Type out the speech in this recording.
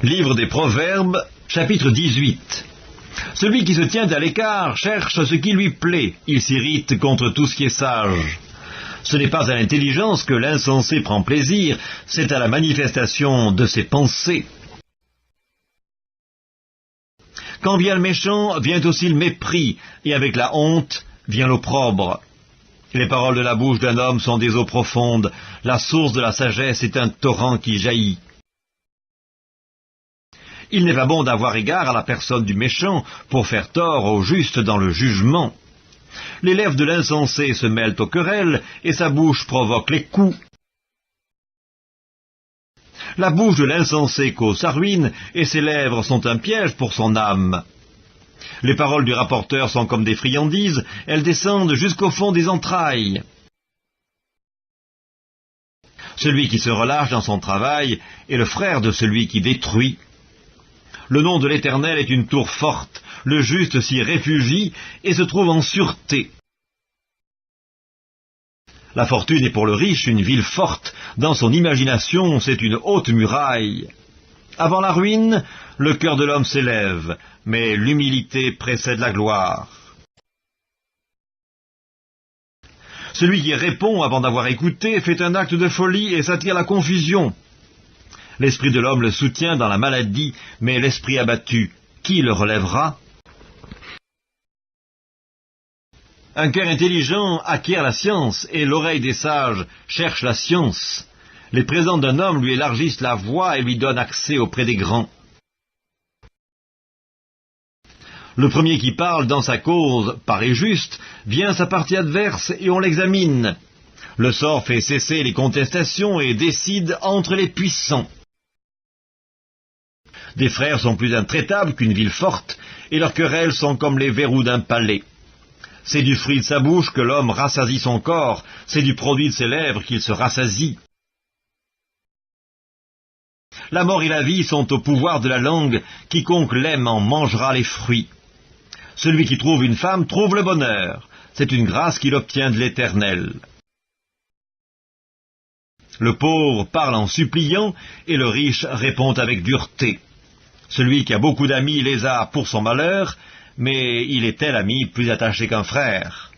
Livre des Proverbes, chapitre 18. Celui qui se tient à l'écart cherche ce qui lui plaît, il s'irrite contre tout ce qui est sage. Ce n'est pas à l'intelligence que l'insensé prend plaisir, c'est à la manifestation de ses pensées. Quand vient le méchant, vient aussi le mépris, et avec la honte vient l'opprobre. Les paroles de la bouche d'un homme sont des eaux profondes, la source de la sagesse est un torrent qui jaillit. Il n'est pas bon d'avoir égard à la personne du méchant pour faire tort au juste dans le jugement. Les lèvres de l'insensé se mêlent aux querelles et sa bouche provoque les coups. La bouche de l'insensé cause sa ruine et ses lèvres sont un piège pour son âme. Les paroles du rapporteur sont comme des friandises, elles descendent jusqu'au fond des entrailles. Celui qui se relâche dans son travail est le frère de celui qui détruit. Le nom de l'Éternel est une tour forte, le juste s'y réfugie et se trouve en sûreté. La fortune est pour le riche une ville forte, dans son imagination c'est une haute muraille. Avant la ruine, le cœur de l'homme s'élève, mais l'humilité précède la gloire. Celui qui répond avant d'avoir écouté fait un acte de folie et s'attire la confusion. L'esprit de l'homme le soutient dans la maladie, mais l'esprit abattu, qui le relèvera? Un cœur intelligent acquiert la science, et l'oreille des sages cherche la science. Les présents d'un homme lui élargissent la voie et lui donnent accès auprès des grands. Le premier qui parle dans sa cause paraît juste, vient sa partie adverse et on l'examine. Le sort fait cesser les contestations et décide entre les puissants. Des frères sont plus intraitables qu'une ville forte, et leurs querelles sont comme les verrous d'un palais. C'est du fruit de sa bouche que l'homme rassasie son corps, c'est du produit de ses lèvres qu'il se rassasie. La mort et la vie sont au pouvoir de la langue, quiconque l'aime en mangera les fruits. Celui qui trouve une femme trouve le bonheur, c'est une grâce qu'il obtient de l'Éternel. Le pauvre parle en suppliant, et le riche répond avec dureté. Celui qui a beaucoup d'amis les a pour son malheur, mais il est tel ami plus attaché qu'un frère.